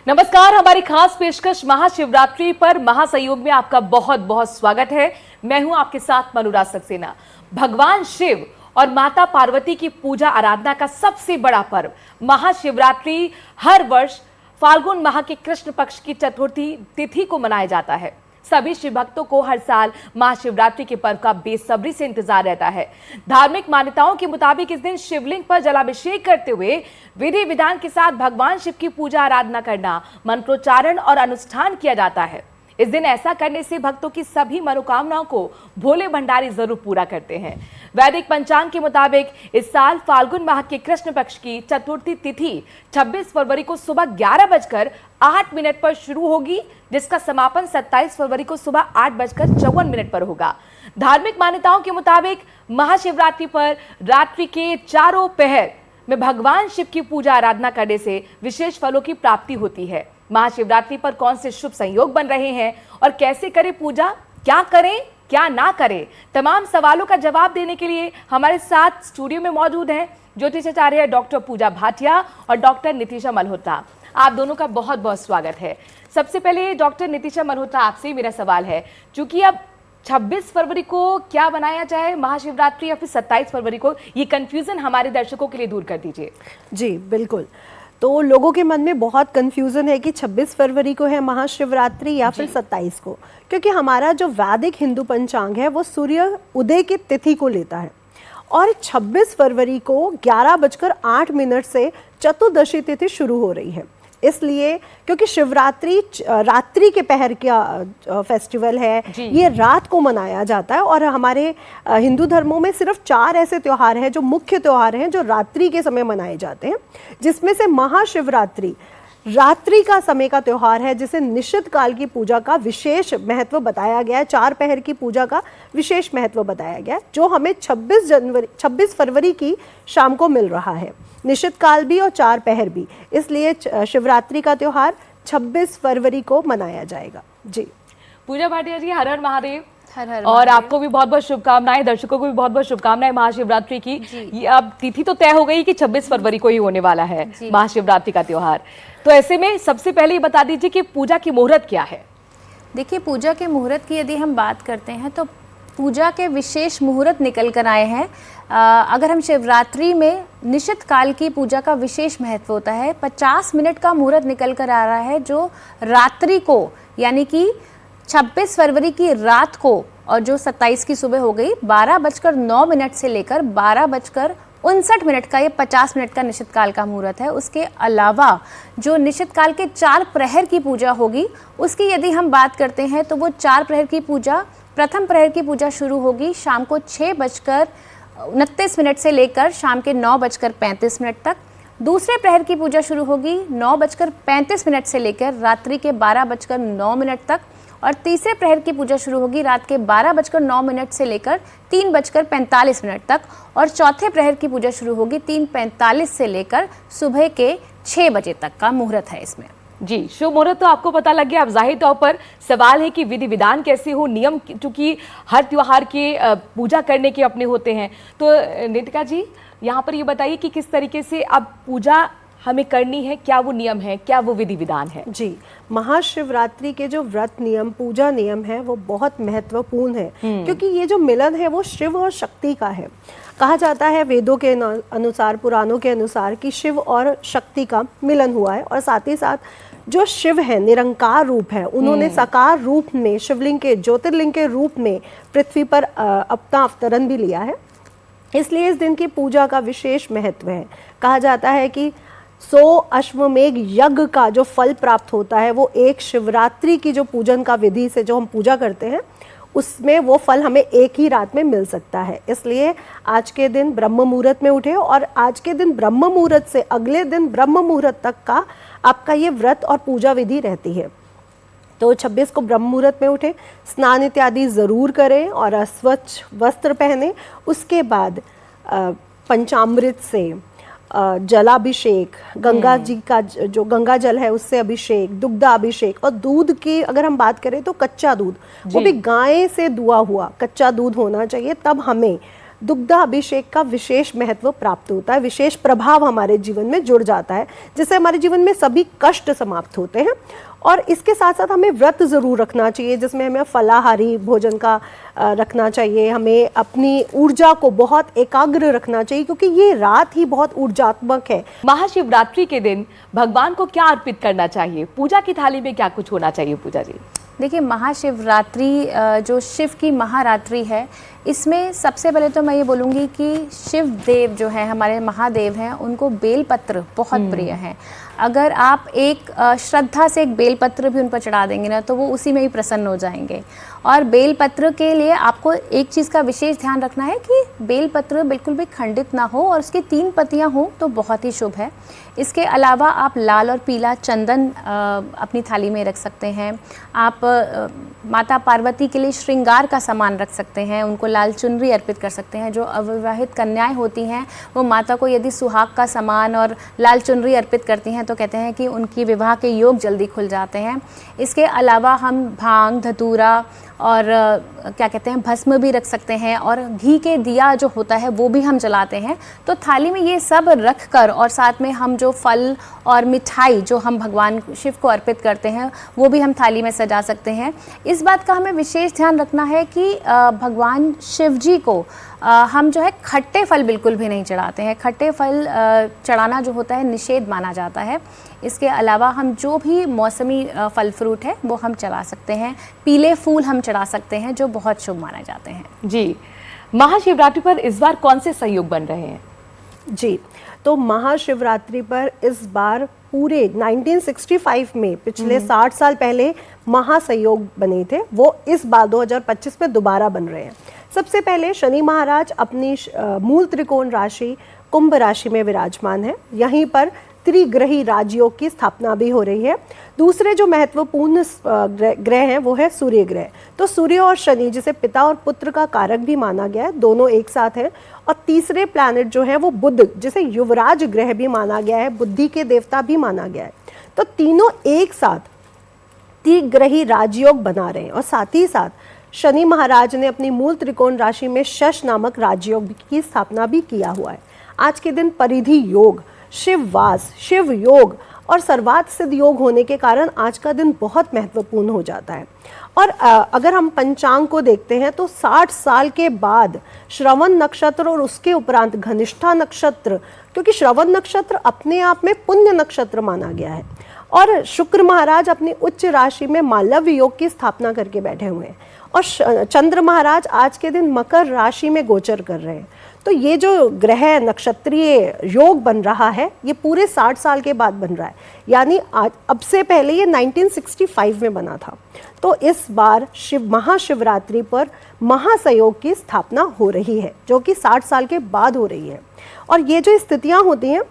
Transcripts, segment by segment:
नमस्कार, हमारी खास पेशकश महाशिवरात्रि पर महासंयोग में आपका बहुत बहुत स्वागत है। मैं हूं आपके साथ मनुराज सक्सेना। भगवान शिव और माता पार्वती की पूजा आराधना का सबसे बड़ा पर्व महाशिवरात्रि हर वर्ष फाल्गुन माह के कृष्ण पक्ष की चतुर्थी तिथि को मनाया जाता है। सभी शिव भक्तों को हर साल महाशिवरात्रि के पर्व का बेसब्री से इंतजार रहता है। धार्मिक मान्यताओं के मुताबिक इस दिन शिवलिंग पर जलाभिषेक करते हुए विधि विधान के साथ भगवान शिव की पूजा आराधना करना, मंत्रोच्चारण और अनुष्ठान किया जाता है। इस दिन ऐसा करने से भक्तों की सभी मनोकामनाओं को भोले भंडारी जरूर पूरा करते हैं। वैदिक पंचांग के मुताबिक इस साल फाल्गुन माह के कृष्ण पक्ष की चतुर्थी तिथि 26 फरवरी को सुबह 11:08 पर शुरू होगी, जिसका समापन 27 फरवरी को सुबह 8:54 पर होगा। धार्मिक मान्यताओं के मुताबिक महाशिवरात्रि पर रात्रि के चारों पहर में भगवान शिव की पूजा आराधना करने से विशेष फलों की प्राप्ति होती है। महाशिवरात्रि पर कौन से शुभ संयोग बन रहे हैं और कैसे करें पूजा, क्या करें क्या ना करें, तमाम सवालों का जवाब देने के लिए हमारे साथ स्टूडियो में मौजूद हैं ज्योतिषाचार्य डॉक्टर पूजा भाटिया और डॉक्टर नितिशा मल्होत्रा। आप दोनों का बहुत बहुत स्वागत है। सबसे पहले डॉक्टर नितिशा मल्होत्रा, आपसे मेरा सवाल है, चूंकि अब 26 फरवरी को क्या बनाया जाए, महाशिवरात्रि या फिर 27 फरवरी को, ये कंफ्यूजन हमारे दर्शकों के लिए दूर कर दीजिए। जी बिल्कुल। तो लोगों के मन में बहुत कंफ्यूजन है कि 26 फरवरी को है महाशिवरात्रि या फिर 27 को, क्योंकि हमारा जो वैदिक हिंदू पंचांग है वो सूर्य उदय की तिथि को लेता है और 26 फरवरी को 11:08 से चतुर्दशी तिथि शुरू हो रही है। इसलिए क्योंकि शिवरात्रि रात्रि के पहर का फेस्टिवल है, ये रात को मनाया जाता है और हमारे हिंदू धर्मों में सिर्फ 4 ऐसे त्योहार हैं जो मुख्य त्योहार हैं जो रात्रि के समय मनाए जाते हैं, जिसमें से महाशिवरात्रि रात्रि का समय का त्योहार है, जिसे निश्चित काल की पूजा का विशेष महत्व बताया गया है। 4 पहर की पूजा का विशेष महत्व बताया गया है, जो हमें 26 फरवरी की शाम को मिल रहा है। निश्चित काल भी और 4 पहर भी, इसलिए शिवरात्रि का त्योहार 26 फरवरी को मनाया जाएगा। जी पूजा भाटिया जी, हर हर महादेव। हर हर और आपको भी बहुत बहुत शुभकामनाएं, दर्शकों को भी बहुत बहुत शुभकामनाएं महाशिवरात्रि की। ये अब तिथि तो तय हो गई कि 26 फरवरी को ही होने वाला है महाशिवरात्रि का त्योहार। तो ऐसे में सबसे पहले ये बता दीजिए कि पूजा की मुहूर्त क्या है। देखिए, पूजा के मुहूर्त की यदि हम बात करते हैं तो पूजा के विशेष मुहूर्त निकल कर आए हैं। अगर हम शिवरात्रि में निश्चित काल की पूजा का विशेष महत्व होता है, 50 मिनट का मुहूर्त निकल कर आ रहा है, जो रात्रि को यानी कि 26 फरवरी की रात को और जो 27 की सुबह हो गई 12:09 से लेकर 12:59 का ये 50 मिनट का निश्चित काल का मुहूर्त है। उसके अलावा जो निश्चित काल के 4 प्रहर की पूजा होगी, उसकी यदि हम बात करते हैं तो वो 4 प्रहर की पूजा, प्रथम प्रहर की पूजा शुरू होगी शाम को 6:29 से लेकर शाम के 9:35 तक। दूसरे प्रहर की पूजा शुरू होगी 9:35 से लेकर रात्रि के 12:09 तक और तीसरे प्रहर की पूजा शुरू होगी रात के 12:09 से लेकर 3:45 तक और चौथे प्रहर की पूजा शुरू होगी 3:45 से लेकर सुबह के 6 बजे तक का मुहूर्त है इसमें। जी, शुभ मुहूर्त तो आपको पता लग गया। अब जाहिर तौर पर सवाल है कि विधि विधान कैसे हो, नियम, चूंकि हर त्योहार के पूजा करने के अपने होते हैं। तो नितिका जी, यहाँ पर ये बताइए कि किस तरीके से अब पूजा हमें करनी है, क्या वो नियम है, क्या वो विधि विधान है। जी, महाशिवरात्रि के जो व्रत नियम, पूजा नियम है, वो बहुत महत्वपूर्ण है, क्योंकि ये जो मिलन है वो शिव और शक्ति का है। कहा जाता है वेदों के अनुसार, पुराणों के अनुसार कि शिव और शक्ति का मिलन हुआ है और साथ ही साथ जो शिव है, निरंकार रूप है, उन्होंने साकार रूप में शिवलिंग के, ज्योतिर्लिंग के रूप में पृथ्वी पर अपना अवतरण भी लिया है। इसलिए इस दिन की पूजा का विशेष महत्व है। कहा जाता है कि 100 अश्वमेघ यज्ञ का जो फल प्राप्त होता है वो एक शिवरात्रि की जो पूजन का विधि से जो हम पूजा करते हैं, उसमें वो फल हमें एक ही रात में मिल सकता है। इसलिए आज के दिन ब्रह्म मुहूर्त में उठे और आज के दिन ब्रह्म मुहूर्त से अगले दिन ब्रह्म मुहूर्त तक का आपका ये व्रत और पूजा विधि रहती है। तो 26 को ब्रह्म मुहूर्त में उठे, स्नान इत्यादि ज़रूर करें और स्वच्छ वस्त्र पहने। उसके बाद पंचामृत से जलाभिषेक, गंगा जी का जो गंगा जल है उससे अभिषेक, दुग्धाभिषेक, और दूध की अगर हम बात करें तो कच्चा दूध, वो भी गाय से दुआ हुआ कच्चा दूध होना चाहिए, तब हमें दुग्धाभिषेक का विशेष महत्व प्राप्त होता है, विशेष प्रभाव हमारे जीवन में जुड़ जाता है, जिससे हमारे जीवन में सभी कष्ट समाप्त होते हैं। और इसके साथ साथ हमें व्रत ज़रूर रखना चाहिए, जिसमें हमें फलाहारी भोजन का रखना चाहिए। हमें अपनी ऊर्जा को बहुत एकाग्र रखना चाहिए, क्योंकि ये रात ही बहुत ऊर्जात्मक है। महाशिवरात्रि के दिन भगवान को क्या अर्पित करना चाहिए? पूजा की थाली में क्या कुछ होना चाहिए पूजा जी? देखिए, महाशिवरात्रि जो शिव की महारात्रि है, इसमें सबसे पहले तो मैं ये बोलूँगी कि शिव देव जो है, हमारे महादेव हैं, उनको बेलपत्र बहुत प्रिय हैं। अगर आप एक श्रद्धा से एक बेलपत्र भी उन पर चढ़ा देंगे ना, तो वो उसी में ही प्रसन्न हो जाएंगे। और बेलपत्र के लिए आपको एक चीज़ का विशेष ध्यान रखना है कि बेलपत्र बिल्कुल भी खंडित ना हो और उसकी 3 पत्तियां हों तो बहुत ही शुभ है। इसके अलावा आप लाल और पीला चंदन अपनी थाली में रख सकते हैं। आप माता पार्वती के लिए श्रृंगार का सामान रख सकते हैं, उनको लाल चुनरी अर्पित कर सकते हैं। जो अविवाहित कन्याएं होती हैं, वो माता को यदि सुहाग का सामान और लाल चुनरी अर्पित करती हैं तो कहते हैं कि उनकी विवाह के योग जल्दी खुल जाते हैं। इसके अलावा हम भांग, धतूरा और क्या कहते हैं भस्म भी रख सकते हैं, और घी के दिया जो होता है वो भी हम जलाते हैं। तो थाली में ये सब रख कर और साथ में हम जो फल और मिठाई जो हम भगवान शिव को अर्पित करते हैं वो भी हम थाली में सजा सकते हैं। इस बात का हमें विशेष ध्यान रखना है कि भगवान शिव जी को हम जो है खट्टे फल बिल्कुल भी नहीं चढ़ाते हैं। खट्टे फल चढ़ाना जो होता है निषेध माना जाता है। इसके अलावा हम जो भी मौसमी फल फ्रूट है वो हम चढ़ा सकते हैं। पीले फूल हम चढ़ा सकते हैं जो बहुत शुभ माने जाते हैं। जी, महाशिवरात्रि पर इस बार कौन से संयोग बन रहे हैं? जी, तो महाशिवरात्रि पर इस बार पूरे 1965 में, पिछले 60 साल पहले महासंयोग बने थे, वो इस बार 2025 में दोबारा बन रहे हैं। सबसे पहले शनि महाराज अपनी मूल त्रिकोण राशि कुंभ राशि में विराजमान है। यहीं पर त्रिग्रही राजयोग की स्थापना भी हो रही है। दूसरे जो महत्वपूर्ण ग्रह हैं वो है सूर्य ग्रह। तो सूर्य और शनि, जिसे पिता और पुत्र का कारक भी माना गया है, दोनों एक साथ हैं। और तीसरे प्लैनेट जो है वो बुध, जिसे युवराज ग्रह भी माना गया है, बुद्धि के देवता भी माना गया है। तो तीनों एक साथ त्रिग्रही राजयोग बना रहे हैं। और साथ ही साथ शनि महाराज ने अपनी मूल त्रिकोण राशि में शश नामक राजयोग की स्थापना भी किया हुआ है। आज के दिन परिधि योग, शिववास, शिव योग और सर्वार्थ सिद्ध योग होने के कारण आज का दिन बहुत महत्वपूर्ण हो जाता है। और अगर हम पंचांग को देखते हैं तो 60 साल के बाद श्रवण नक्षत्र और उसके उपरांत घनिष्ठा नक्षत्र, क्योंकि श्रवण नक्षत्र अपने आप में पुण्य नक्षत्र माना गया है, और शुक्र महाराज अपनी उच्च राशि में मालव्य योग की स्थापना करके बैठे हुए हैं, और चंद्र महाराज आज के दिन मकर राशि में गोचर कर रहे हैं। तो ये जो ग्रह नक्षत्रीय योग बन रहा है ये पूरे 60 साल के बाद बन रहा है, यानी अब से पहले ये 1965 में बना था। तो इस बार महाशिवरात्रि पर महासंयोग की स्थापना हो रही है, जो कि 60 साल के बाद हो रही है। और ये जो स्थितियां होती हैं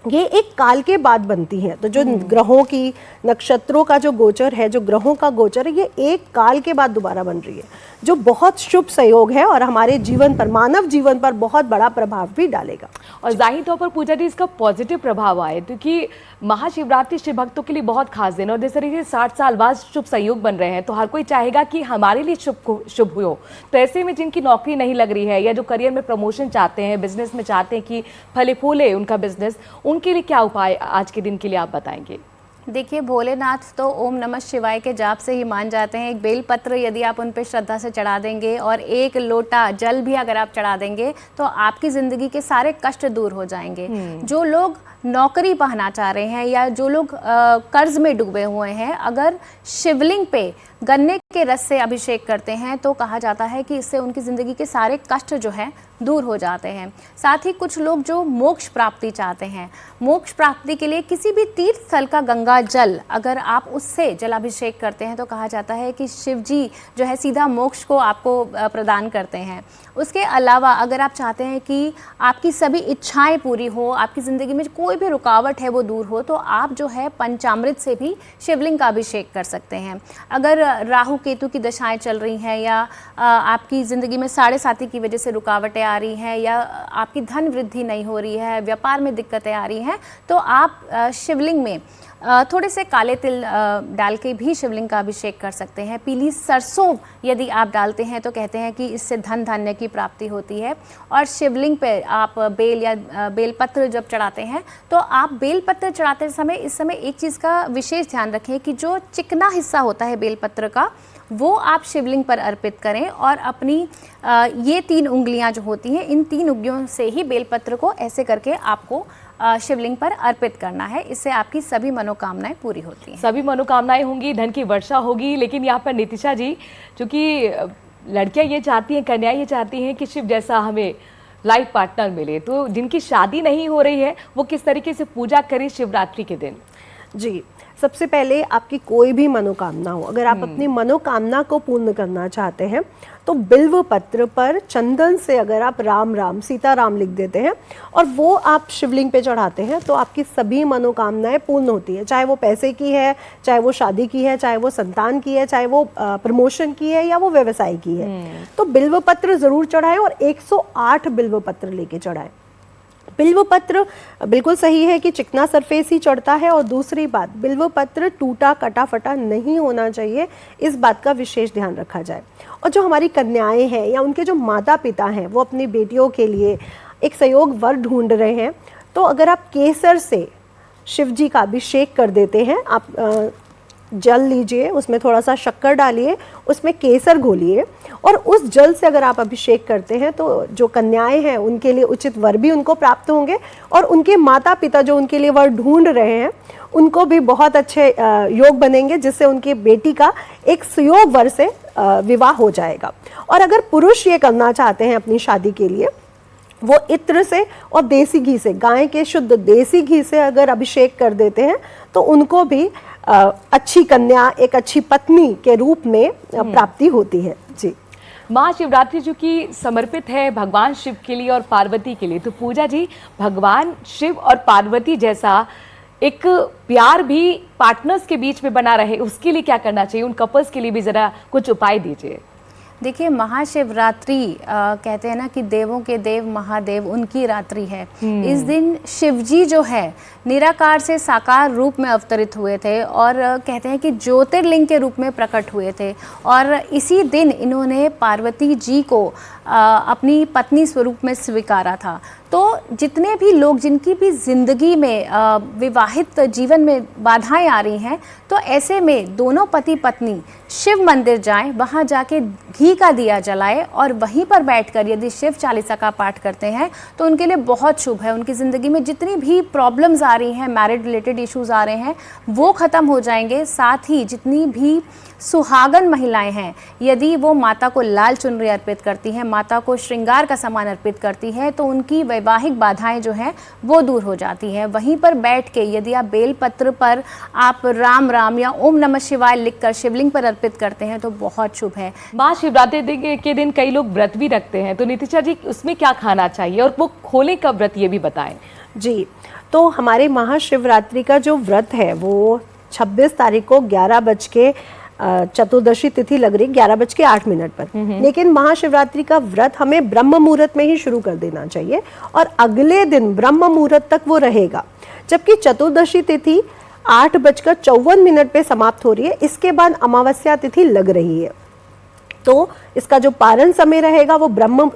ये एक काल के बाद बनती हैं। तो जो ग्रहों की, नक्षत्रों का जो गोचर है, जो ग्रहों का गोचर है, ये एक काल के बाद दोबारा बन रही है, जो बहुत शुभ संयोग है और हमारे जीवन पर, मानव जीवन पर बहुत बड़ा प्रभाव भी डालेगा। और जाहिर तौर पर पूजा जी इसका पॉजिटिव प्रभाव आए, क्योंकि महाशिवरात्रि शिव भक्तों के लिए बहुत खास दिन है, और जिस तरीके से 60 साल बाद शुभ संयोग बन रहे हैं तो हर कोई चाहेगा कि हमारे लिए शुभ हो। तो ऐसे में जिनकी नौकरी नहीं लग रही है या जो करियर में प्रमोशन चाहते हैं, बिजनेस में चाहते हैं कि फले फूले उनका बिजनेस, उनके लिए क्या उपाय आज के दिन के लिए आप बताएंगे? देखिए, भोलेनाथ तो ओम नमः शिवाय के जाप से ही मान जाते हैं। एक बेलपत्र यदि आप उन पे श्रद्धा से चढ़ा देंगे और एक लोटा जल भी अगर आप चढ़ा देंगे तो आपकी ज़िंदगी के सारे कष्ट दूर हो जाएंगे। जो लोग नौकरी पाना चाह रहे हैं या जो लोग कर्ज में डूबे हुए हैं, अगर शिवलिंग पे गन्ने के रस से अभिषेक करते हैं तो कहा जाता है कि इससे उनकी ज़िंदगी के सारे कष्ट जो हैं दूर हो जाते हैं। साथ ही कुछ लोग जो मोक्ष प्राप्ति चाहते हैं, मोक्ष प्राप्ति के लिए किसी भी तीर्थ स्थल का गंगा जल अगर आप उससे जलाभिषेक करते हैं तो कहा जाता है कि शिव जी जो है सीधा मोक्ष को आपको प्रदान करते हैं। उसके अलावा अगर आप चाहते हैं कि आपकी सभी इच्छाएं पूरी हो, आपकी ज़िंदगी में कोई भी रुकावट है वो दूर हो, तो आप जो है पंचामृत से भी शिवलिंग का अभिषेक कर सकते हैं। अगर राहु केतु की दशाएं चल रही हैं या आपकी ज़िंदगी में साढ़े साथी की वजह से रुकावटें आ रही हैं या आपकी धन वृद्धि नहीं हो रही है, व्यापार में दिक्कतें आ रही हैं, तो आप शिवलिंग में थोड़े से काले तिल डाल के भी शिवलिंग का अभिषेक कर सकते हैं। पीली सरसों यदि आप डालते हैं तो कहते हैं कि इससे धन धान्य की प्राप्ति होती है। और शिवलिंग पे आप बेल या बेलपत्र जब चढ़ाते हैं तो आप बेलपत्र चढ़ाते समय इस समय एक चीज़ का विशेष ध्यान रखें कि जो चिकना हिस्सा होता है बेलपत्र का वो आप शिवलिंग पर अर्पित करें और अपनी ये 3 उंगलियां जो होती हैं इन 3 उंगलियों से ही बेलपत्र को ऐसे करके आपको शिवलिंग पर अर्पित करना है। इससे आपकी सभी मनोकामनाएं पूरी होती हैं। सभी मनोकामनाएं होंगी, धन की वर्षा होगी। लेकिन यहाँ पर नितिशा जी, चूंकि लड़कियां ये चाहती हैं, कन्याएं ये चाहती हैं कि शिव जैसा हमें लाइफ पार्टनर मिले, तो जिनकी शादी नहीं हो रही है वो किस तरीके से पूजा करें शिवरात्रि के दिन? जी, सबसे पहले आपकी कोई भी मनोकामना हो, अगर आप अपनी मनोकामना को पूर्ण करना चाहते हैं तो बिल्व पत्र पर चंदन से अगर आप राम राम सीता राम लिख देते हैं और वो आप शिवलिंग पे चढ़ाते हैं तो आपकी सभी मनोकामनाएं पूर्ण होती है। चाहे वो पैसे की है, चाहे वो शादी की है, चाहे वो संतान की है, चाहे वो प्रमोशन की है या वो व्यवसाय की है। तो बिल्व पत्र जरूर चढ़ाएं और 108 बिल्व पत्र लेके चढ़ाएं। बिल्व पत्र बिल्कुल सही है कि चिकना सरफेस ही चढ़ता है। और दूसरी बात, बिल्व पत्र टूटा कटा फटा नहीं होना चाहिए, इस बात का विशेष ध्यान रखा जाए। और जो हमारी कन्याएं हैं या उनके जो माता पिता हैं वो अपनी बेटियों के लिए एक सहयोग वर ढूंढ रहे हैं, तो अगर आप केसर से शिव जी का अभिषेक कर देते हैं, आप जल लीजिए, उसमें थोड़ा सा शक्कर डालिए, उसमें केसर घोलिए और उस जल से अगर आप अभिषेक करते हैं तो जो कन्याएं हैं उनके लिए उचित वर भी उनको प्राप्त होंगे और उनके माता पिता जो उनके लिए वर ढूंढ रहे हैं उनको भी बहुत अच्छे योग बनेंगे, जिससे उनकी बेटी का एक सुयोग वर से विवाह हो जाएगा। और अगर पुरुष ये करना चाहते हैं अपनी शादी के लिए, वो इत्र से और देसी घी से, गाय के शुद्ध देसी घी से अगर अभिषेक कर देते हैं तो उनको भी अच्छी कन्या, एक अच्छी पत्नी के रूप में प्राप्ति होती है। जी, महाशिवरात्रि जो कि समर्पित है भगवान शिव के लिए और पार्वती के लिए, तो पूजा जी भगवान शिव और पार्वती जैसा एक प्यार भी पार्टनर्स के बीच में बना रहे, उसके लिए क्या करना चाहिए? उन कपल्स के लिए भी जरा कुछ उपाय दीजिए। देखिए, महाशिवरात्रि कहते हैं ना कि देवों के देव महादेव उनकी रात्रि है। इस दिन शिवजी जो है निराकार से साकार रूप में अवतरित हुए थे और कहते हैं कि ज्योतिर्लिंग के रूप में प्रकट हुए थे और इसी दिन इन्होंने पार्वती जी को अपनी पत्नी स्वरूप में स्वीकारा था। तो जितने भी लोग जिनकी भी जिंदगी में विवाहित जीवन में बाधाएं आ रही हैं, तो ऐसे में दोनों पति पत्नी शिव मंदिर जाएं, वहां जाके घी का दिया जलाएं और वहीं पर बैठकर यदि शिव चालीसा का पाठ करते हैं तो उनके लिए बहुत शुभ है। उनकी ज़िंदगी में जितनी भी प्रॉब्लम्स आ रही हैं, मैरिड रिलेटेड इश्यूज आ रहे हैं, वो ख़त्म हो जाएंगे। साथ ही जितनी भी सुहागन महिलाएं हैं, यदि वो माता को लाल चुनरी अर्पित करती हैं, माता को श्रृंगार का सामान अर्पित करती हैं, तो उनकी वैवाहिक बाधाएं जो हैं वो दूर हो जाती हैं। वहीं पर बैठ के यदि आप बेलपत्र पर आप राम राम या ओम नमः शिवाय लिखकर शिवलिंग पर अर्पित करते हैं तो बहुत शुभ है। महाशिवरात्रि के दिन कई लोग व्रत भी रखते हैं, तो नितिशा जी उसमें क्या खाना चाहिए और वो खोले कब व्रत, ये भी बताएं। जी, तो हमारे महाशिवरात्रि का जो व्रत है वो 26 तारीख को 11 बज के चतुर्दशी तिथि लग रही 11:08 पर। लेकिन महाशिवरात्रि का व्रत हमें ब्रह्म मुहूर्त में ही शुरू कर देना चाहिए और अगले दिन ब्रह्म मुहूर्त तक वो रहेगा, जबकि चतुर्दशी तिथि 8:54 पे समाप्त हो रही है। इसके बाद अमावस्या तिथि लग रही है, तो इसका जो पारण समय रहेगा वो ब्रह्म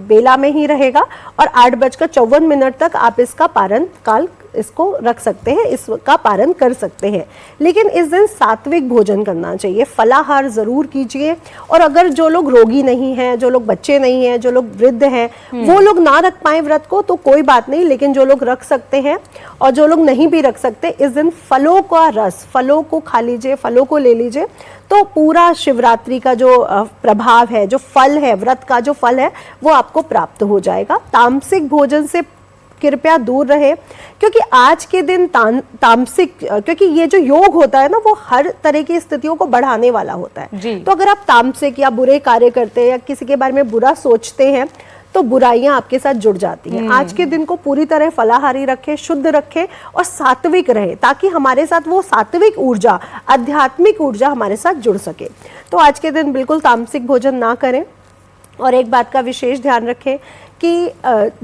बेला में ही रहेगा और 8:54 तक आप इसका पारण काल इसको रख सकते हैं, इसका पारण कर सकते हैं। लेकिन इस दिन सात्विक भोजन करना चाहिए, फलाहार जरूर कीजिए। और अगर जो लोग रोगी नहीं हैं, जो लोग बच्चे नहीं हैं, जो लोग वृद्ध हैं, वो लोग ना रख पाए व्रत को तो कोई बात नहीं, लेकिन जो लोग रख सकते हैं और जो लोग नहीं भी रख सकते, इस दिन फलों का रस, फलों को खा लीजिए, फलों को ले लीजिए, तो पूरा शिवरात्रि का जो प्रभाव है, जो फल है, व्रत का जो फल है वो आपको प्राप्त हो जाएगा। तामसिक भोजन से कृपया दूर रहे, क्योंकि आज के दिन तामसिक, क्योंकि ये जो योग होता है ना वो हर तरह की स्थितियों को बढ़ाने वाला होता है। तो अगर आप तामसिक या बुरे कार्य करते हैं या किसी के बारे में बुरा सोचते हैं तो बुराइयां आपके साथ जुड़ जाती हैं। आज के दिन को पूरी तरह फलाहारी रखें, शुद्ध रखें और सात्विक रहे, ताकि हमारे साथ वो सात्विक ऊर्जा, आध्यात्मिक ऊर्जा हमारे साथ जुड़ सके। तो आज के दिन बिल्कुल तामसिक भोजन ना करें। और एक बात का विशेष ध्यान रखें कि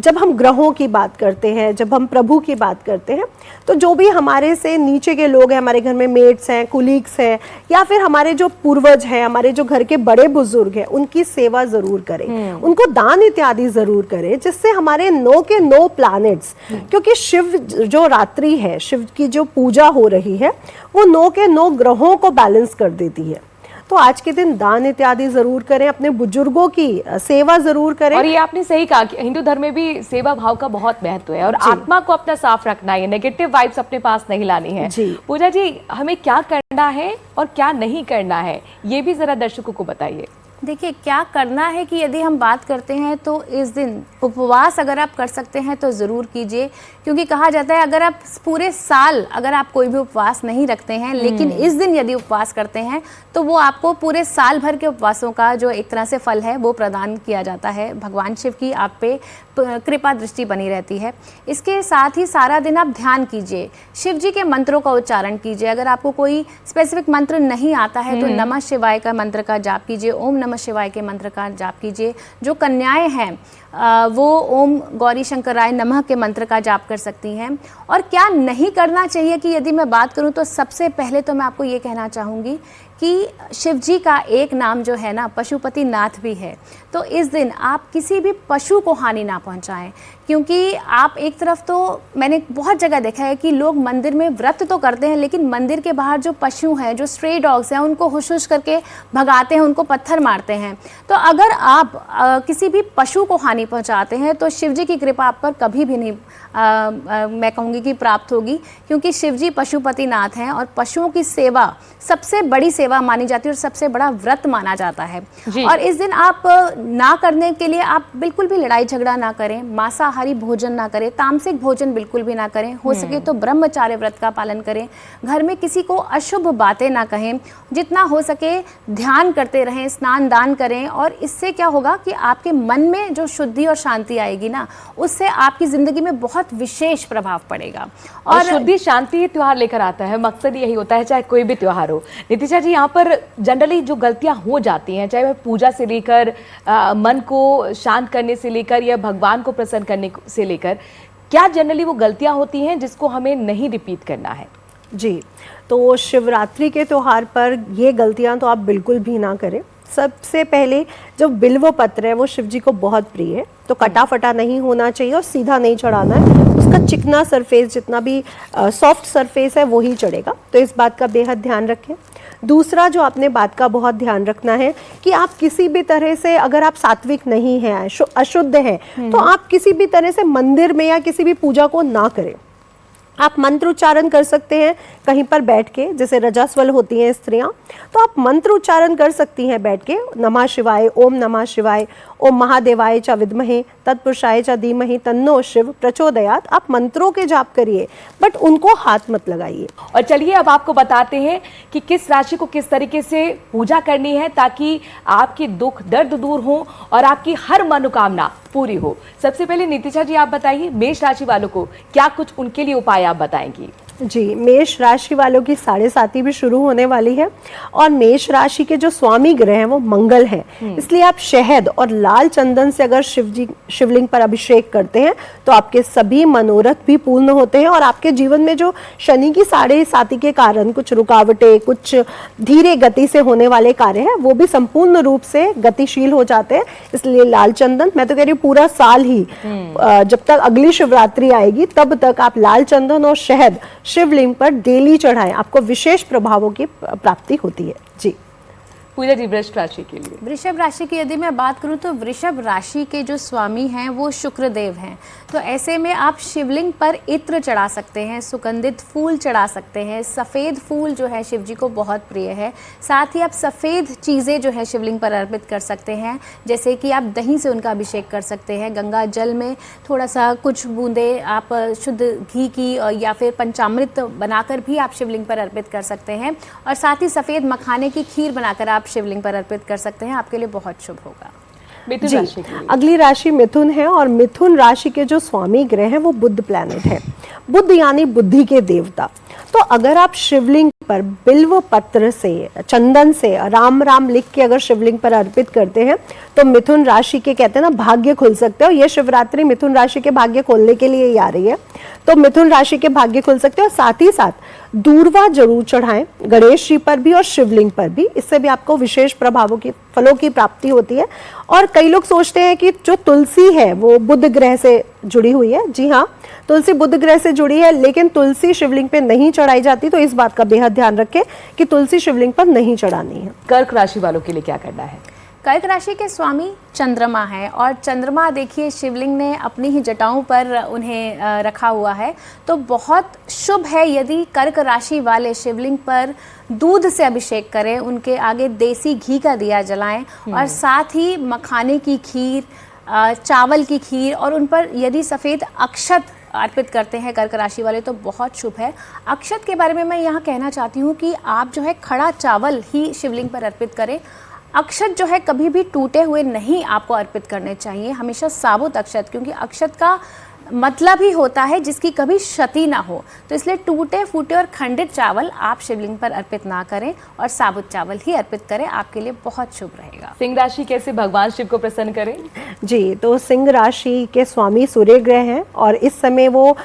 जब हम ग्रहों की बात करते हैं, जब हम प्रभु की बात करते हैं, तो जो भी हमारे से नीचे के लोग हैं, हमारे घर में मेट्स हैं, कुलीग्स हैं, या फिर हमारे जो पूर्वज हैं, हमारे जो घर के बड़े बुजुर्ग हैं, उनकी सेवा जरूर करें, उनको दान इत्यादि जरूर करें, जिससे हमारे 9 के 9 प्लैनेट्स, क्योंकि शिव जो रात्रि है, शिव की जो पूजा हो रही है, वो 9 के 9 ग्रहों को बैलेंस कर देती है। तो आज के दिन दान इत्यादि जरूर करें, अपने बुजुर्गों की सेवा जरूर करें। और ये आपने सही कहा कि हिंदू धर्म में भी सेवा भाव का बहुत महत्व है और आत्मा को अपना साफ रखना है, नेगेटिव वाइब्स अपने पास नहीं लानी है। जी। पूजा जी, हमें क्या करना है और क्या नहीं करना है, ये भी जरा दर्शकों को बताइए। देखिए, क्या करना है कि यदि हम बात करते हैं तो इस दिन उपवास अगर आप कर सकते हैं तो ज़रूर कीजिए, क्योंकि कहा जाता है अगर आप पूरे साल अगर आप कोई भी उपवास नहीं रखते हैं, लेकिन इस दिन यदि उपवास करते हैं तो वो आपको पूरे साल भर के उपवासों का जो एक तरह से फल है वो प्रदान किया जाता है। भगवान शिव की आप पे कृपा दृष्टि बनी रहती है। इसके साथ ही सारा दिन आप ध्यान कीजिए, शिव जी के मंत्रों का उच्चारण कीजिए। अगर आपको कोई स्पेसिफिक मंत्र नहीं आता है तो नमः शिवाय का मंत्र का जाप कीजिए, ओम नमः शिवाय के मंत्र का जाप कीजिए। जो कन्याएं हैं वो ओम गौरी शंकराय नमः के मंत्र का जाप कर सकती हैं। और क्या नहीं करना चाहिए कि यदि मैं बात करूं तो सबसे पहले तो मैं आपको ये कहना चाहूँगी कि शिव जी का एक नाम जो है ना पशुपति नाथ भी है। तो इस दिन आप किसी भी पशु को हानि ना पहुंचाएं, क्योंकि आप एक तरफ तो मैंने बहुत जगह देखा है कि लोग मंदिर में व्रत तो करते हैं, लेकिन मंदिर के बाहर जो पशु हैं, जो स्ट्रे डॉग्स हैं, उनको हुश करके भगाते हैं, उनको पत्थर मारते हैं। तो अगर आप किसी भी पशु को हानि पहुंचाते हैं तो शिव जी की कृपा आप पर कभी भी नहीं मैं कहूँगी कि प्राप्त होगी, क्योंकि शिव जी पशुपति नाथ हैं और पशुओं की सेवा सबसे बड़ी सेवा मानी जाती है और सबसे बड़ा व्रत माना जाता है। और इस दिन आप ना करने के लिए आप बिल्कुल भी लड़ाई झगड़ा ना करें, मांसाहारी भोजन ना करें, तामसिक भोजन बिल्कुल भी ना करें, हो सके तो ब्रह्मचार्य व्रत का पालन करें, घर में किसी को अशुभ बातें ना कहें, जितना हो सके ध्यान करते रहें, स्नान दान करें। और इससे क्या होगा कि आपके मन में जो शुद्धि और शांति आएगी ना, उससे आपकी जिंदगी में बहुत विशेष प्रभाव पड़ेगा। और शुद्धि शांति ही त्योहार लेकर आता है, मकसद यही होता है, चाहे कोई भी त्योहार हो। नितिशा जी, यहाँ पर जनरली जो गलतियां हो जाती हैं, चाहे वह पूजा से लेकर मन को शांत करने से लेकर या भगवान को प्रसन्न करने से लेकर, क्या जनरली वो गलतियां होती हैं जिसको हमें नहीं रिपीट करना है? जी, तो शिवरात्रि के त्यौहार पर ये गलतियां तो आप बिल्कुल भी ना करें। सबसे पहले जो बिल्व पत्र है वो शिव जी को बहुत प्रिय है, तो कटा फटा नहीं होना चाहिए और सीधा नहीं चढ़ाना है, उसका चिकना सरफेस, जितना भी सॉफ्ट सरफेस है वो ही चढ़ेगा। तो इस बात का बेहद ध्यान रखें। दूसरा जो आपने बात का बहुत ध्यान रखना है कि आप किसी भी तरह से, अगर आप सात्विक नहीं हैं, अशुद्ध हैं, तो आप किसी भी तरह से मंदिर में या किसी भी पूजा को ना करें। आप मंत्र उच्चारण कर सकते हैं कहीं पर बैठ के, जैसे रजास्वल होती हैं स्त्रियां, तो आप मंत्र उच्चारण कर सकती हैं बैठ के, नमः शिवाय, ओम नमः शिवाय, ओम महादेवाय च विद्महे तत्पुरुषाय च धीमहि तन्नो शिव प्रचोदयात्। आप मंत्रों के जाप करिए, बट उनको हाथ मत लगाइए। और चलिए अब आपको बताते हैं कि किस राशि को किस तरीके से पूजा करनी है ताकि आपकी दुख दर्द दूर हो और आपकी हर मनोकामना पूरी हो। सबसे पहले नितिशा जी आप बताइए, मेष राशि वालों को क्या कुछ उनके लिए उपाय आप बताएंगी? जी, मेष राशि वालों की 7.5 भी शुरू होने वाली है और मेष राशि के जो स्वामी ग्रह हैं वो मंगल हैं, इसलिए आप शहद और लाल चंदन से अगर शिवलिंग पर अभिषेक करते हैं तो आपके सभी मनोरथ भी पूर्ण होते हैं और आपके जीवन में जो शनि की 7.5 के कारण कुछ रुकावटें, कुछ धीरे गति से होने वाले कार्य हैं वो भी संपूर्ण रूप से गतिशील हो जाते हैं। इसलिए लाल चंदन, मैं तो कह रही हूँ पूरा साल ही, जब तक अगली शिवरात्रि आएगी तब तक आप लाल चंदन और शहद शिवलिंग पर डेली चढ़ाएं, आपको विशेष प्रभावों की प्राप्ति होती है। जी, पूजा जी, वृषभ राशि के लिए? वृषभ राशि की यदि मैं बात करूं तो वृषभ राशि के जो स्वामी हैं वो शुक्रदेव हैं। तो ऐसे में आप शिवलिंग पर इत्र चढ़ा सकते हैं, सुगंधित फूल चढ़ा सकते हैं। सफ़ेद फूल जो है शिव जी को बहुत प्रिय है। साथ ही आप सफ़ेद चीज़ें जो है शिवलिंग पर अर्पित कर सकते हैं, जैसे कि आप दही से उनका अभिषेक कर सकते हैं, गंगा जल में थोड़ा सा कुछ बूंदे आप शुद्ध घी की या फिर पंचामृत बनाकर भी आप शिवलिंग पर अर्पित कर सकते हैं। और साथ ही सफ़ेद मखाने की खीर बनाकर आप शिवलिंग पर अर्पित कर सकते हैं, आपके लिए बहुत शुभ होगा। मिथुन जी, राशि के लिए। अगली राशि मिथुन है और मिथुन राशि के जो स्वामी ग्रह हैं वो बुध प्लैनेट है। बुध यानी बुद्धि के देवता। तो अगर आप शिवलिंग पर बिल्व पत्र से, चंदन से राम राम लिख के अगर शिवलिंग पर अर्पित करते हैं तो मिथुन राशि के, कहते हैं ना, भाग्य खुल सकते हैं। और ये शिवरात्रि मिथुन राशि के भाग्य खोलने के लिए ही आ रही है, तो मिथुन राशि के भाग्य खुल सकते हैं। और साथ ही साथ दूर्वा जरूर चढ़ाएं, गणेश जी पर भी और शिवलिंग पर भी। इससे भी आपको विशेष प्रभावों की, फलों की प्राप्ति होती है। और कई लोग सोचते हैं कि जो तुलसी है वो बुध ग्रह से जुड़ी हुई है। जी हाँ, तुलसी बुध ग्रह से जुड़ी है, लेकिन तुलसी शिवलिंग पे नहीं चढ़ाई जाती। तो इस बात का बेहद ध्यान रखें कि तुलसी शिवलिंग पर नहीं चढ़ानी है। कर्क राशि वालों के लिए क्या करना है? कर्क राशि के स्वामी चंद्रमा है और चंद्रमा देखिए शिवलिंग ने अपनी ही जटाओं पर उन्हें रखा हुआ है। तो बहुत शुभ है यदि कर्क राशि वाले शिवलिंग पर दूध से अभिषेक करें, उनके आगे देसी घी का दिया जलाएं और साथ ही मखाने की खीर, चावल की खीर और उन पर यदि सफ़ेद अक्षत अर्पित करते हैं कर्क राशि वाले तो बहुत शुभ है। अक्षत के बारे में मैं यहाँ कहना चाहती हूँ कि आप जो है खड़ा चावल ही शिवलिंग पर अर्पित करें। अक्षत जो है कभी भी टूटे हुए नहीं आपको अर्पित करने चाहिए, हमेशा साबुत अक्षत, क्योंकि अक्षत का मतलब ही होता है जिसकी कभी क्षति ना हो। तो इसलिए टूटे फूटे और खंडित चावल आप शिवलिंग पर अर्पित ना करें और साबुत चावल ही अर्पित करें, आपके लिए बहुत शुभ रहेगा। सिंह राशि कैसे भगवान शिव को प्रसन्न करें? जी, तो सिंह राशि के स्वामी सूर्य ग्रह हैं और इस समय वो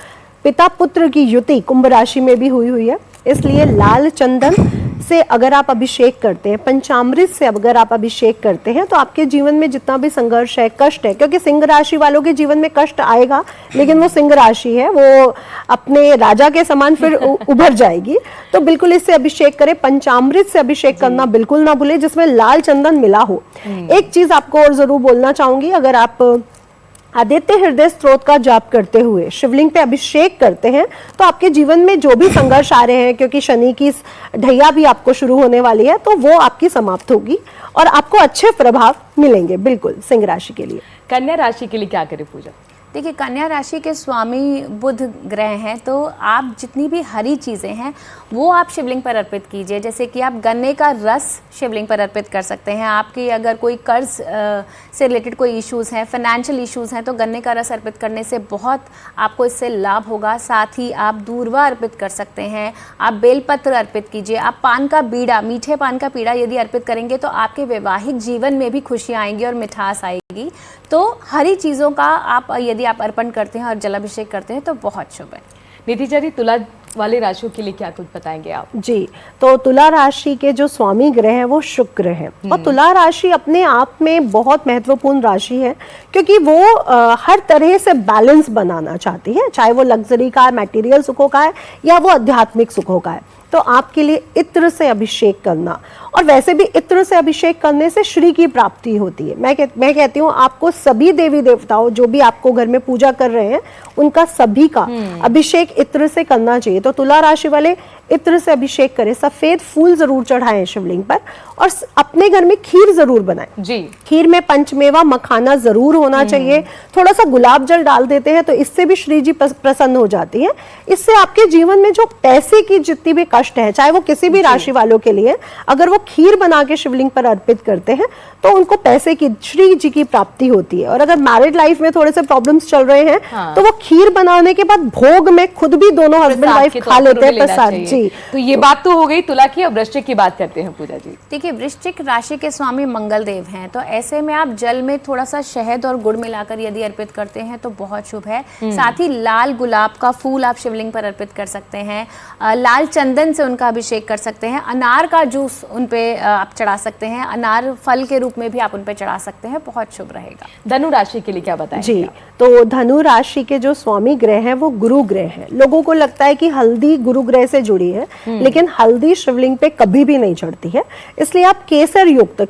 पिता पुत्र की युति कुंभ राशि में भी हुई है। इसलिए लाल चंदन से अगर आप अभिषेक करते हैं, पंचामृत से अगर आप अभिषेक करते हैं, तो आपके जीवन में जितना भी संघर्ष है, कष्ट है, क्योंकि सिंह राशि वालों के जीवन में कष्ट आएगा, लेकिन वो सिंह राशि है, वो अपने राजा के समान फिर उभर जाएगी। तो बिल्कुल इससे अभिषेक करें, पंचामृत से अभिषेक करना बिल्कुल ना भूले जिसमें लाल चंदन मिला हो। एक चीज आपको और जरूर बोलना चाहूंगी, अगर आप आदित्य हृदय स्त्रोत का जाप करते हुए शिवलिंग पे अभिषेक करते हैं तो आपके जीवन में जो भी संघर्ष आ रहे हैं, क्योंकि शनि की ढैया भी आपको शुरू होने वाली है, तो वो आपकी समाप्त होगी और आपको अच्छे प्रभाव मिलेंगे बिल्कुल सिंह राशि के लिए। कन्या राशि के लिए क्या करें पूजा? देखिए, कन्या राशि के स्वामी बुध ग्रह हैं, तो आप जितनी भी हरी चीज़ें हैं वो आप शिवलिंग पर अर्पित कीजिए। जैसे कि आप गन्ने का रस शिवलिंग पर अर्पित कर सकते हैं। आपकी अगर कोई कर्ज से रिलेटेड कोई इश्यूज़ हैं, फाइनेंशियल इश्यूज़ हैं, तो गन्ने का रस अर्पित करने से बहुत आपको इससे लाभ होगा। साथ ही आप दूर्वा अर्पित कर सकते हैं, आप बेलपत्र अर्पित कीजिए, आप पान का बीड़ा, मीठे पान का बीड़ा यदि अर्पित करेंगे तो आपके वैवाहिक जीवन में भी खुशियाँ आएंगी और मिठास आएगी। तो हरी चीज़ों का आप यदि आप अर्पण करते हैं और जलाभिषेक करते हैं तो बहुत शुभ है। नीति जी, तुला वाले राशियों के लिए क्या कुछ बताएंगे आप? जी, तो तुला राशि के जो स्वामी ग्रह हैं वो शुक्र हैं और तुला राशि अपने आप में बहुत महत्वपूर्ण राशि है, क्योंकि वो हर तरह से बैलेंस बनाना चाहती है, चाहे वो लग्जरी का है, मटेरियल सुखों का है या वो आध्यात्मिक सुखों का है। तो आपके लिए इत्र से अभिषेक करना, और वैसे भी इत्र से अभिषेक करने से श्री की प्राप्ति होती है। मैं कहती हूँ आपको सभी देवी देवताओं जो भी आपको घर में पूजा कर रहे हैं उनका सभी का अभिषेक इत्र से करना चाहिए। तो तुला राशि वाले इत्र से अभिषेक करें, सफेद फूल जरूर चढ़ाएं शिवलिंग पर और अपने घर में खीर जरूर बनाएं। जी, खीर में पंचमेवा मखाना जरूर होना चाहिए। थोड़ा सा गुलाब जल डाल देते हैं तो इससे भी श्री जी प्रसन्न हो जाती है। इससे आपके जीवन में जो पैसे की जितनी भी कष्ट है, चाहे वो किसी भी राशि वालों के लिए, अगर वो खीर बना के शिवलिंग पर अर्पित करते हैं तो उनको पैसे की, श्री जी की प्राप्ति होती है। और अगर मैरिड लाइफ में थोड़े से प्रॉब्लम्स चल रहे हैं तो वो खीर बनाने के बाद भोग में खुद भी दोनों हस्बैंड वाइफ खा लेते हैं प्रसाद। जी, तो ये बात तो हो गई तुला की। अब वृश्चिक की बात करते हैं पूजा जी। देखिए, वृश्चिक राशि के स्वामी मंगल देव हैं, तो ऐसे में आप जल में थोड़ा सा शहद और गुड़ मिलाकर यदि अर्पित करते हैं तो बहुत शुभ है। साथ ही लाल गुलाब का फूल आप शिवलिंग पर अर्पित कर सकते हैं, लाल चंदन से उनका अभिषेक कर सकते हैं, अनार का जूस उन पे आप चढ़ा सकते हैं, अनार फल के रूप में भी आप उन पे चढ़ा सकते हैं, बहुत शुभ रहेगा। धनु राशि के लिए क्या बताएं? जी, तो धनु राशि के जो स्वामी ग्रह हैं वो गुरु ग्रह हैं। लोगों को लगता है कि हल्दी गुरु ग्रह से जुड़ी है, लेकिन हल्दी शिवलिंग पे कभी भी नहीं चढ़ती है। इसलिए आप केसर युक्त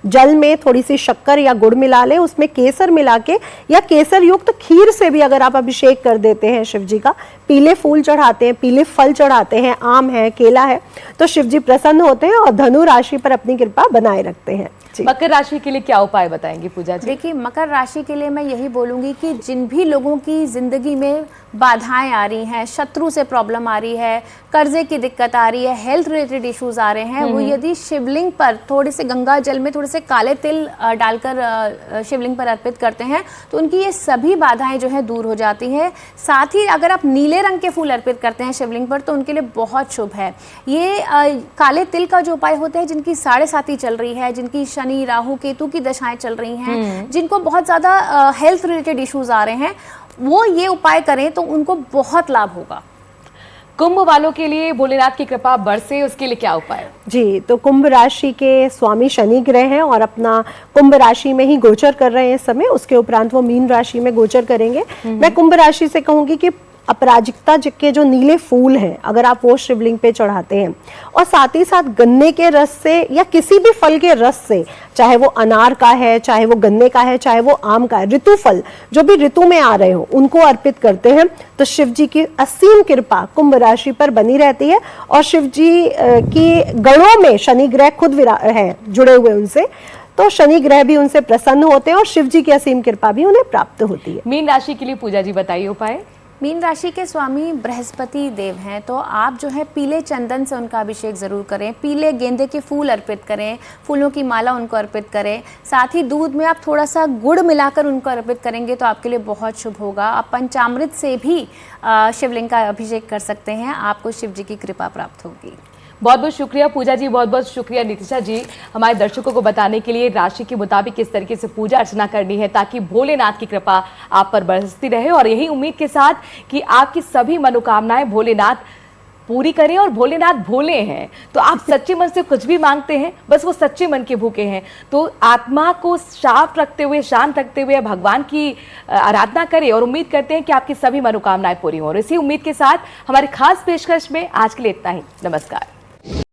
जल में थोड़ी सी शक्कर या गुड़ मिला लें, उसमें केसर मिला के या केसर युक्त खीर से भी अगर आप अभिषेक कर देते हैं शिव जी का, पीले फूल चढ़ाते हैं, पीले फल चढ़ाते हैं, आम है, केला है, तो शिव जी प्रसन्न होते हैं और धनु राशि पर अपनी कृपा बनाए रखते हैं। जी। मकर राशि के लिए क्या उपाय बताएंगी पूजा जी? देखिए, मकर राशि के लिए मैं यही बोलूँगी कि जिन भी लोगों की ज़िंदगी में बाधाएं आ रही हैं, शत्रु से प्रॉब्लम आ रही है, कर्जे की दिक्कत आ रही है, हेल्थ रिलेटेड इश्यूज आ रहे हैं, वो यदि शिवलिंग पर थोड़े से गंगा जल में थोड़े से काले तिल डालकर शिवलिंग पर अर्पित करते हैं तो उनकी ये सभी बाधाएं जो है दूर हो जाती हैं। साथ ही अगर आप नीले रंग के फूल अर्पित करते हैं शिवलिंग पर तो उनके लिए बहुत शुभ है। ये काले तिल का जो उपाय होता है, जिनकी 7.5 चल रही है, जिनकी शनि राहु केतु की दशाएं चल रही हैं, जिनको बहुत ज़्यादा हेल्थ रिलेटेड इश्यूज आ रहे हैं, वो ये उपाय करें तो उनको बहुत लाभ होगा। कुंभ वालों के लिए भोलेनाथ की कृपा बरसे, उसके लिए क्या उपाय? जी, तो कुंभ राशि के स्वामी शनि ग्रह हैं और अपना कुंभ राशि में ही गोचर कर रहे हैं इस समय। उसके उपरांत वो मीन राशि में गोचर करेंगे। मैं कुंभ राशि से कहूंगी कि अपराजिकता के जो नीले फूल हैं, अगर आप वो शिवलिंग पे चढ़ाते हैं और साथ ही साथ गन्ने के रस से या किसी भी फल के रस से, चाहे वो अनार का है, चाहे वो गन्ने का है, चाहे वो आम का है, ऋतु फल जो भी ऋतु में आ रहे हो उनको अर्पित करते हैं तो शिव जी की असीम कृपा कुंभ राशि पर बनी रहती है। और शिव जी की गणों में शनि ग्रह खुद है जुड़े हुए उनसे, तो शनि ग्रह भी उनसे प्रसन्न होते हैं और शिव जी की असीम कृपा भी उन्हें प्राप्त होती है। मीन राशि के लिए पूजा जी बताइए उपाय। मीन राशि के स्वामी बृहस्पति देव हैं, तो आप जो है पीले चंदन से उनका अभिषेक ज़रूर करें, पीले गेंदे के फूल अर्पित करें, फूलों की माला उनको अर्पित करें। साथ ही दूध में आप थोड़ा सा गुड़ मिलाकर उनको अर्पित करेंगे तो आपके लिए बहुत शुभ होगा। आप पंचामृत से भी शिवलिंग का अभिषेक कर सकते हैं, आपको शिव जी की कृपा प्राप्त होगी। बहुत बहुत शुक्रिया पूजा जी, बहुत बहुत शुक्रिया नितिशा जी, हमारे दर्शकों को बताने के लिए राशि के मुताबिक किस तरीके से पूजा अर्चना करनी है ताकि भोलेनाथ की कृपा आप पर बरसती रहे। और यही उम्मीद के साथ कि आपकी सभी मनोकामनाएं भोलेनाथ पूरी करें। और भोलेनाथ भोले हैं, तो आप सच्चे मन से कुछ भी मांगते हैं, बस वो सच्चे मन के भूखे हैं। तो आत्मा को साफ रखते हुए, शांत रखते हुए भगवान की आराधना करें और उम्मीद करते हैं कि आपकी सभी मनोकामनाएं पूरी हों। और इसी उम्मीद के साथ हमारी खास पेशकश में आज के लिए इतना ही। नमस्कार।